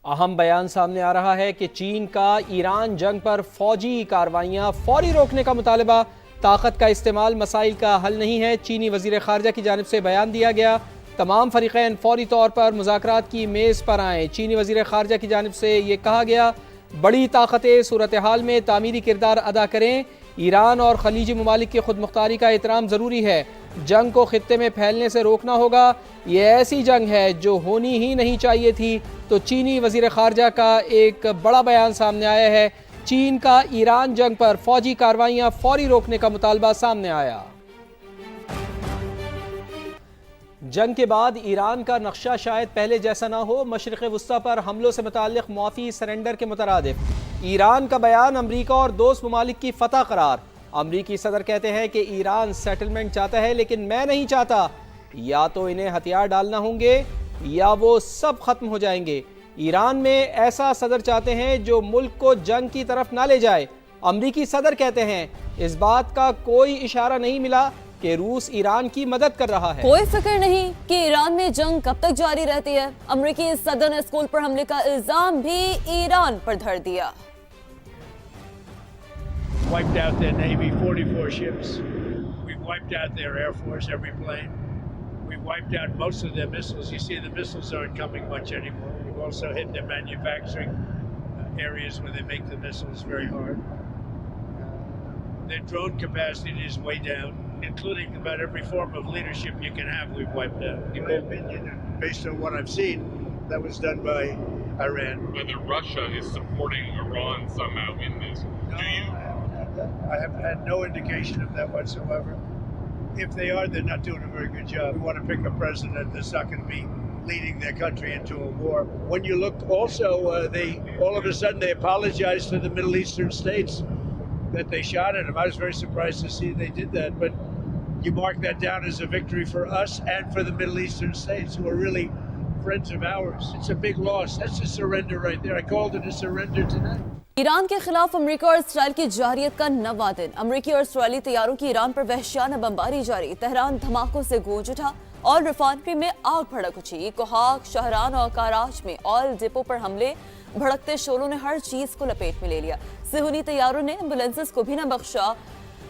اہم بیان سامنے آ رہا ہے کہ چین کا ایران جنگ پر فوجی کارروائیاں فوری روکنے کا مطالبہ، طاقت کا استعمال مسائل کا حل نہیں ہے۔ چینی وزیر خارجہ کی جانب سے بیان دیا گیا، تمام فریقین فوری طور پر مذاکرات کی میز پر آئیں۔ چینی وزیر خارجہ کی جانب سے یہ کہا گیا، بڑی طاقتیں صورتحال میں تعمیری کردار ادا کریں، ایران اور خلیجی ممالک کی خود مختاری کا احترام ضروری ہے، جنگ کو خطے میں پھیلنے سے روکنا ہوگا، یہ ایسی جنگ ہے جو ہونی ہی نہیں چاہیے تھی۔ تو چینی وزیر خارجہ کا ایک بڑا بیان سامنے آیا ہے، چین کا ایران جنگ پر فوجی کارروائیاں فوری روکنے کا مطالبہ سامنے آیا۔ جنگ کے بعد ایران کا نقشہ شاید پہلے جیسا نہ ہو، مشرق وسطی پر حملوں سے متعلق معافی سرنڈر کے مترادف۔ ایران کا بیان امریکہ اور دوست ممالک کی فتح قرار۔ امریکی صدر کہتے ہیں کہ ایران سیٹلمنٹ چاہتا ہے لیکن میں نہیں چاہتا، یا تو انہیں ہتھیار ڈالنا ہوں گے یا وہ سب ختم ہو جائیں گے۔ ایران میں ایسا صدر چاہتے ہیں جو ملک کو جنگ کی طرف نہ لے جائے۔ امریکی صدر کہتے ہیں اس بات کا کوئی اشارہ نہیں ملا کہ روس ایران کی مدد کر رہا ہے۔ کوئی فکر نہیں کہ ایران میں جنگ کب تک جاری رہتی ہے۔ امریکی صدر نے اسکول پر حملے کا الزام بھی ایران پر دھر دیا۔ Wiped out their Navy, 44 ships. We've wiped out their Air Force, every plane. We've wiped out most of their missiles. You see the missiles aren't coming much anymore. We've also hit their manufacturing areas where they make the missiles very hard. Their drone capacity is way down, including about every form of leadership you can have, we've wiped out. In my opinion, and based on what I've seen, that was done by Iran. Whether Russia is supporting Iran somehow in this. No, Do you? I have had no indication of that whatsoever. If they are, they're not doing a very good job. We want to pick a president that's not going to be leading their country into a war. When you look also, they all of a sudden they apologized to the Middle Eastern states that they shot at him. I was very surprised to see they did that, but you mark that down as a victory for us and for the Middle Eastern states who are really friends of ours. It's a big loss. That's a surrender right there. I called it a surrender tonight. Iran کے خلاف امریکہ اور اسرائیل کی جارحیت کا 9واں دن۔ امریکی اور اسرائیلی طیاروں کی ایران پر وحشیانہ بمباری جاری۔ تہران دھماکوں سے گونج اٹھا اور ریفائنری میں آگ بھڑک اٹھی۔ کوہاگ، شہران اور کراچ میں آئل ڈپو پر حملے، بھڑکتے شعلوں نے ہر چیز کو لپیٹ میں لے لیا۔ صہیونی طیاروں نے ایمبولینسز کو بھی نہ بخشا۔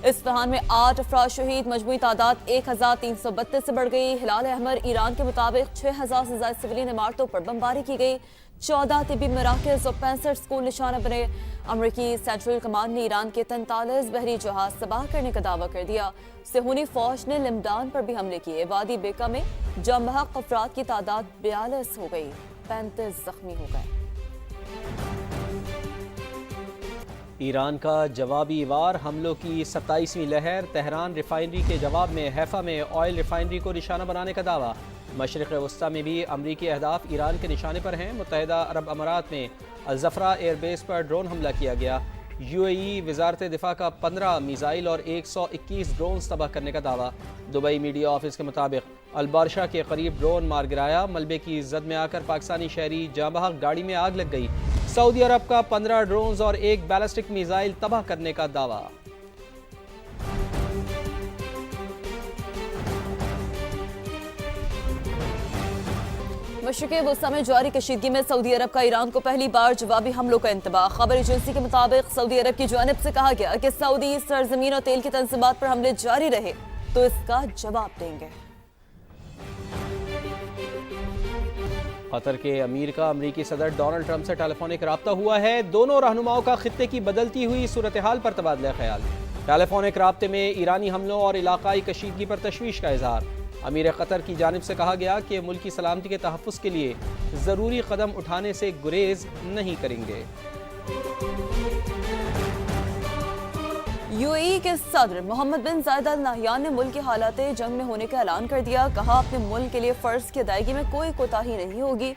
اصفہان میں 8 افراد شہید، مجموعی تعداد 1332 سے بڑھ گئی۔ ہلال احمر ایران کے مطابق 6000 سے زائد سویلین عمارتوں پر بمباری کی گئی، 14 طبی مراکز اور 65 اسکول نشانہ بنے۔ امریکی سینٹرل کمانڈ نے ایران کے 43 بحری جہاز تباہ کرنے کا دعویٰ کر دیا۔ صہیونی فوج نے لمدان پر بھی حملے کیے۔ وادی بیکا میں جاں بحق افراد کی تعداد 42 ہو گئی، 35 زخمی ہو گئے۔ ایران کا جوابی وار حملوں کی 27ویں لہر۔ تہران ریفائنری کے جواب میں حیفا میں آئل ریفائنری کو نشانہ بنانے کا دعویٰ۔ مشرق وسطی میں بھی امریکی اہداف ایران کے نشانے پر ہیں۔ متحدہ عرب امارات میں الزفرا ایئر بیس پر ڈرون حملہ کیا گیا۔ UAE وزارت دفاع کا 15 میزائل اور 121 ڈرونز تباہ کرنے کا دعویٰ۔ دبئی میڈیا آفس کے مطابق البارشہ کے قریب ڈرون مار گرایا، ملبے کی زد میں آ کر پاکستانی شہری جاں بحق گاڑی میں آگ لگ گئی۔ سعودی عرب کا 15 ڈرونز اور 1 بیلسٹک میزائل تباہ کرنے کا دعویٰ۔ مشرق وسطی میں جاری کشیدگی میں سعودی عرب کا ایران کو پہلی بار جوابی حملوں کا انتباہ۔ خبر ایجنسی کے مطابق سعودی عرب کی جانب سے کہا گیا کہ سعودی سرزمین اور تیل کی تنصیبات پر حملے جاری رہے تو اس کا جواب دیں گے۔ قطر کے امیر کا امریکی صدر ڈونلڈ ٹرمپ سے ٹیلی فونک رابطہ ہوا ہے۔ دونوں رہنماؤں کا خطے کی بدلتی ہوئی صورتحال پر تبادلہ خیال۔ ٹیلی فونک رابطے میں ایرانی حملوں اور علاقائی کشیدگی پر تشویش کا اظہار۔ امیر قطر کی جانب سے کہا گیا کہ ملکی سلامتی کے تحفظ کے لیے ضروری قدم اٹھانے سے گریز نہیں کریں گے۔ UAE کے صدر محمد بن زائد ال نہیان نے ملک کے حالات جنگ میں ہونے کا اعلان کر دیا۔ کہا اپنے ملک کے لیے فرض کی ادائیگی میں کوئی کوتاہی نہیں ہوگی۔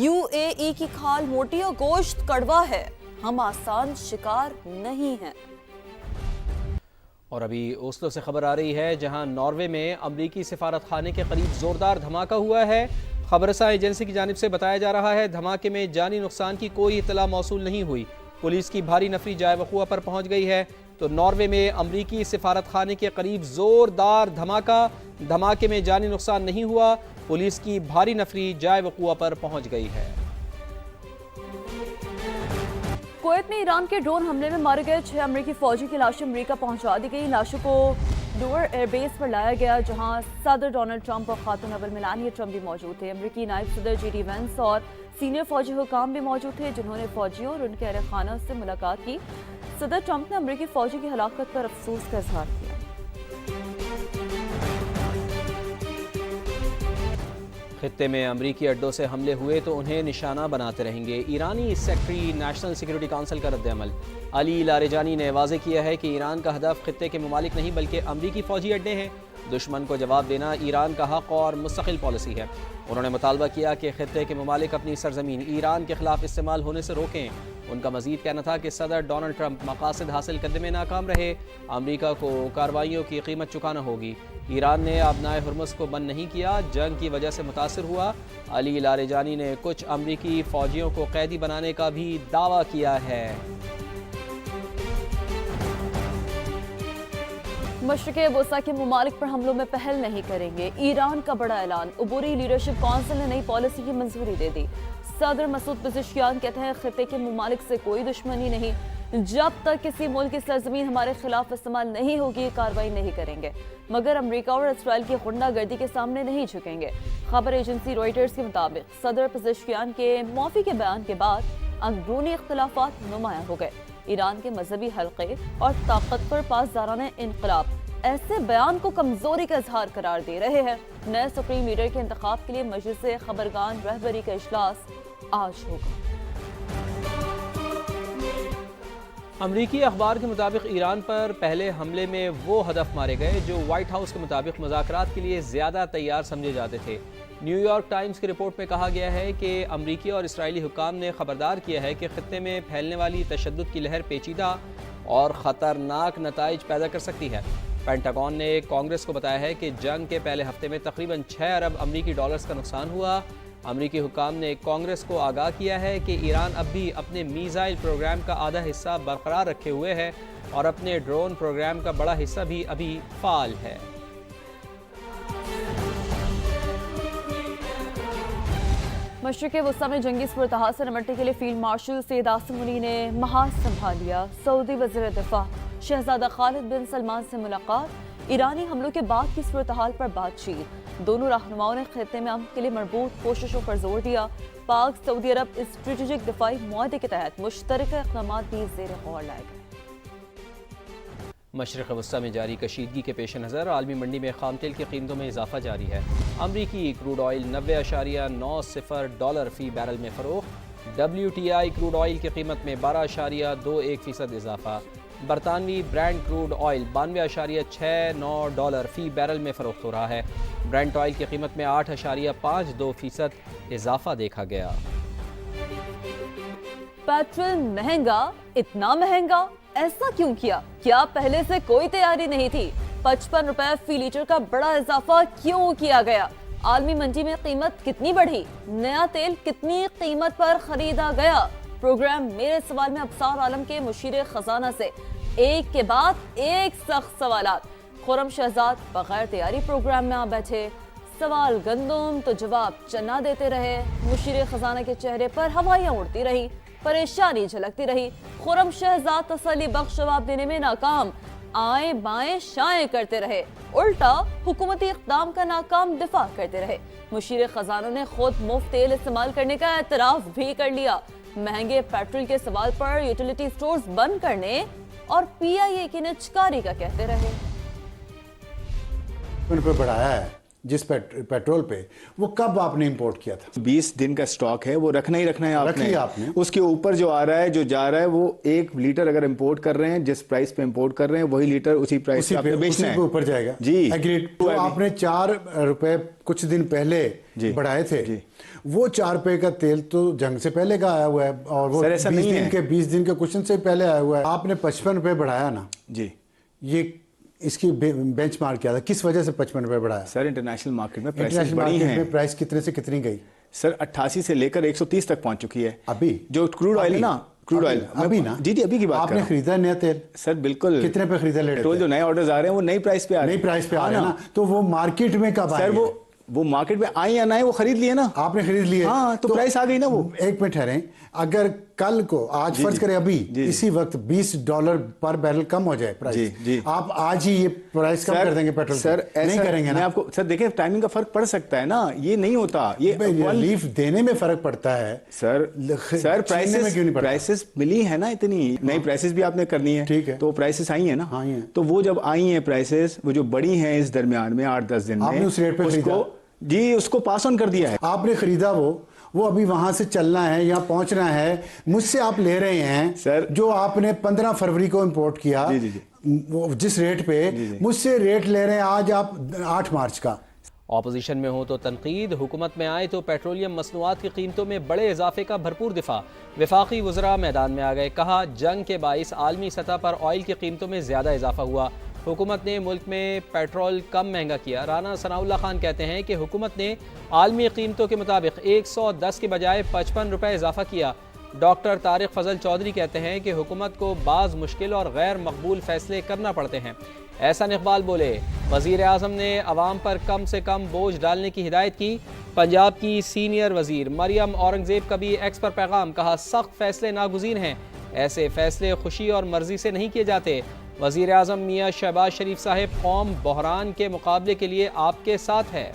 UAE کی کھال موٹی اور گوشت کڑوا ہے، ہم آسان شکار نہیں ہیں۔ اور ابھی اوسلو سے خبر آ رہی ہے جہاں ناروے میں امریکی سفارت خانے کے قریب زوردار دھماکہ ہوا ہے۔ خبر رساں ایجنسی کی جانب سے بتایا جا رہا ہے دھماکے میں جانی نقصان کی کوئی اطلاع موصول نہیں ہوئی۔ پولیس کی بھاری نفری جائے وقوع پر پہنچ گئی ہے۔ تو ناروے میں امریکی سفارت خانے کے قریب زوردار دھماکے میں جانی نقصان نہیں ہوا، پولیس کی بھاری نفری جائے وقوع پر پہنچ گئی ہے۔ کویت میں ایران کے ڈرون حملے میں مارے گئے 6 امریکی فوجی کی لاشیں امریکہ پہنچا دی گئی. لاشوں کو ڈور ایئر بیس پر لایا گیا جہاں صدر ڈونلڈ ٹرمپ اور خاتون اول میلانیا ٹرمپ بھی موجود تھے. امریکی نائب صدر جی ڈی وینس اور سینئر فوجی حکام بھی موجود تھے جنہوں نے فوجیوں اور ان کے اہل خانہ سے ملاقات کی. صدر ٹرمپ نے امریکی فوجی کی ہلاکت پر افسوس کا اظہار کیا. خطے میں امریکی اڈوں سے حملے ہوئے تو انہیں نشانہ بناتے رہیں گے. ایرانی سیکرٹری نیشنل سیکورٹی کونسل کا رد عمل. علی لاریجانی نے واضح کیا ہے کہ ایران کا ہدف خطے کے ممالک نہیں بلکہ امریکی فوجی اڈے ہیں. دشمن کو جواب دینا ایران کا حق اور مستقل پالیسی ہے. انہوں نے مطالبہ کیا کہ خطے کے ممالک اپنی سرزمین ایران کے خلاف استعمال ہونے سے روکیں. ان کا مزید کہنا تھا کہ صدر ڈونلڈ ٹرمپ مقاصد حاصل کرنے میں ناکام رہے. امریکہ کو کارروائیوں کی قیمت چکانا ہوگی. ایران نے آبنائے ہرمز کو بند نہیں کیا، جنگ کی وجہ سے متاثر ہوا. علی لاریجانی نے کچھ امریکی فوجیوں کو قیدی بنانے کا بھی دعویٰ کیا ہے. مشرق وسطیٰ کے ممالک پر حملوں میں پہل نہیں کریں گے. ایران کا بڑا اعلان. عبوری لیڈرشپ کونسل نے نئی پالیسی کی منظوری دے دی. صدر مسعود پزشکیان کہتے ہیں خطے کے ممالک سے کوئی دشمنی نہیں. جب تک کسی ملک کی سرزمین ہمارے خلاف استعمال نہیں ہوگی کارروائی نہیں کریں گے، مگر امریکہ اور اسرائیل کی غنڈہ گردی کے سامنے نہیں جھکیں گے. خبر ایجنسی روئٹرز کے مطابق صدر پزشکیان کے معافی کے بیان کے بعد اندرونی اختلافات نمایاں ہو گئے. ایران کے مذہبی حلقے اور طاقتور پاسداران انقلاب ایسے بیان کو کمزوری کا اظہار قرار دے رہے ہیں. نئے سپریم لیڈر کے انتخاب کے لیے مجلس خبرگان رہبری کا اجلاس آج ہوگا. امریکی اخبار کے مطابق ایران پر پہلے حملے میں وہ ہدف مارے گئے جو وائٹ ہاؤس کے مطابق مذاکرات کے لیے زیادہ تیار سمجھے جاتے تھے. نیو یارک ٹائمز کی رپورٹ میں کہا گیا ہے کہ امریکی اور اسرائیلی حکام نے خبردار کیا ہے کہ خطے میں پھیلنے والی تشدد کی لہر پیچیدہ اور خطرناک نتائج پیدا کر سکتی ہے. پینٹاگون نے کانگریس کو بتایا ہے کہ جنگ کے پہلے ہفتے میں تقریباً 6 ارب امریکی ڈالرز کا نقصان ہوا. امریکی حکام نے کانگریس کو آگاہ کیا ہے کہ ایران اب بھی اپنے میزائل پروگرام کا آدھا حصہ برقرار رکھے ہوئے ہے اور اپنے ڈرون پروگرام کا بڑا حصہ بھی ابھی فعال ہے. مشرق وسطیٰ میں جنگی صورتحال سے نمٹنے کے لیے فیلڈ مارشل سید عاصم منی نے محاذ سنبھال لیا. سعودی وزیر دفاع شہزادہ خالد بن سلمان سے ملاقات. ایرانی حملوں کے بعد کی صورتحال پر بات چیت. دونوں رہنماؤں نے خطے میں امن کے لیے مربوط کوششوں پر زور دیا. پاک سعودی عرب اسٹریٹجک دفاعی معاہدے کے تحت مشترکہ اقدامات بھی زیر غور لائے گئے. مشرق وسطیٰ میں جاری کشیدگی کے پیش نظر عالمی منڈی میں خام تیل کی قیمتوں میں اضافہ جاری ہے. امریکی کروڈ آئل 90.90 فی بیرل میں فروخت. WTI کروڈ آئل کی قیمت میں 12.21% اضافہ. برطانوی برینڈ کروڈ آئل 92.69 فی بیرل میں فروخت ہو رہا ہے. برینڈ آئل کی قیمت میں 8.52% اضافہ دیکھا گیا. پیٹرول مہنگا، اتنا مہنگا، ایسا کیوں کیا؟ کیا پہلے سے کوئی تیاری نہیں تھی؟ 55 روپے فی لیٹر کا بڑا اضافہ کیوں کیا گیا؟ عالمی منڈی میں قیمت کتنی بڑھی؟ نیا تیل کتنی قیمت پر خریدا گیا؟ پروگرام میرے سوال میں ابصار عالم کے مشیر خزانہ سے ایک کے بعد ایک سخت سوالات. خرم شہزاد بغیر تیاری پروگرام میں آ بیٹھے. سوال گندم تو جواب چنا دیتے رہے. مشیر خزانہ کے چہرے پر ہوائیاں اڑتی رہی، پریشانی جھلکتی رہی. خرم شہزاد تسلی بخش جواب دینے میں ناکام، آئیں بائیں شائیں کرتے رہے، الٹا حکومتی اقدام کا ناکام دفاع کرتے رہے. مشیر خزانہ نے خود مفت تیل استعمال کرنے کا اعتراف بھی کر لیا. مہنگے پیٹرول کے سوال پر یوٹیلیٹی سٹورز بند کرنے اور PIA کی نچکاری کا کہتے رہے. پہ بڑھایا ہے جس پیٹرول پہ، وہ کب آپ نے امپورٹ کیا تھا؟ 20 دن کا سٹاک ہے، وہ رکھنا ہی رکھنا ہے آپ نے. اس کے اوپر جو آ رہا ہے، جو جا رہا ہے، وہ 1 لیٹر اگر امپورٹ کر رہے ہیں، جس پرائس پہ امپورٹ کر رہے ہیں وہی لیٹر اسی پرائس پہ آپ نے بیچنا ہے. اوپر جائے گا. جی ایگریڈ. تو آپ نے 4 روپے کچھ دن پہلے بڑھائے تھے. وہ 4 روپے کا تیل تو جنگ سے پہلے کا آیا ہوا ہے، اور وہ 20 دن کے کچھ سے پہلے آیا ہوا ہے. آپ نے 55 روپے بڑھایا نا جی. یہ اس کی بینچ مارک کیا تھا؟ کس وجہ سے 55 روپے بڑھایا؟ سر انٹرنیشنل مارکیٹ میں انٹرنیشنل مارکیٹ میں پرائس کتنے سے کتنی گئی؟ سر 88 سے لے کر 130 تک پہنچ چکی ہے ابھی. جو کروڈ آئل ہے نا، کروڈ آئل ابھی نا. جی ابھی کی بات آپ نے خریدا نیا تیل؟ سر بالکل. کتنے پہ خریدا؟ پیٹرول جو نئے آرڈرز آ رہے ہیں وہ نئی پرائس پہ آ رہے ہیں. نئی پرائس پہ آ رہے ہیں نا، تو وہ مارکیٹ میں کب آئے؟ سر وہ مارکیٹ میں آئے یا نہ آئے وہ خرید لیے نا, آپ نے خرید لیے, ہاں تو پرائس آ گئی نا. وہ ایک منٹ ٹھہریں, اگر کل کو آج فرض کریں ابھی اسی وقت $20 پر بیرل کم ہو جائے پرائس, آپ آج ہی یہ پرائس کم کر دیں گے پیٹرول, سر نہیں کریں گے نا آپ کو. سر دیکھیں ٹائمنگ کا فرق پڑ سکتا ہے نا, یہ نہیں ہوتا, یہ ریلیف دینے میں فرق پڑتا ہے. سر پرائسز ملی ہے نا اتنی, نئی پرائسز بھی آپ نے کرنی ہے, ٹھیک ہے, تو پرائسز آئی ہیں نا, تو وہ جب آئی ہیں پرائسز, وہ جو بڑی ہیں اس درمیان میں 8-10 دن میں, اس ریٹ پہ خریدا, جی اس کو پاس آن کر دیا ہے. آپ نے خریدا, وہ ابھی وہاں سے چلنا ہے, یہاں پہنچنا ہے, مجھ سے آپ لے رہے ہیں سر, جو آپ نے 15 فروری کو امپورٹ کیا جس ریٹ پہ, مجھ سے ریٹ لے رہے ہیں آج آپ 8 مارچ کا. اپوزیشن میں ہو تو تنقید, حکومت میں آئے تو پیٹرولیم مصنوعات کی قیمتوں میں بڑے اضافے کا بھرپور دفاع. وفاقی وزراء میدان میں آ گئے, کہا جنگ کے باعث عالمی سطح پر آئل کی قیمتوں میں زیادہ اضافہ ہوا, حکومت نے ملک میں پیٹرول کم مہنگا کیا. رانا ثناء اللہ خان کہتے ہیں کہ حکومت نے عالمی قیمتوں کے مطابق 110 کے بجائے 55 روپے اضافہ کیا. ڈاکٹر طارق فضل چودھری کہتے ہیں کہ حکومت کو بعض مشکل اور غیر مقبول فیصلے کرنا پڑتے ہیں. احسان اقبال بولے, وزیر اعظم نے عوام پر کم سے کم بوجھ ڈالنے کی ہدایت کی. پنجاب کی سینئر وزیر مریم اورنگزیب کا بھی ایکس پر پیغام, کہا سخت فیصلے ناگزیر ہیں, ایسے فیصلے خوشی اور مرضی سے نہیں کیے جاتے. وزیر اعظم میاں شہباز شریف صاحب, قوم بحران کے مقابلے کے لیے آپ کے ساتھ ہے.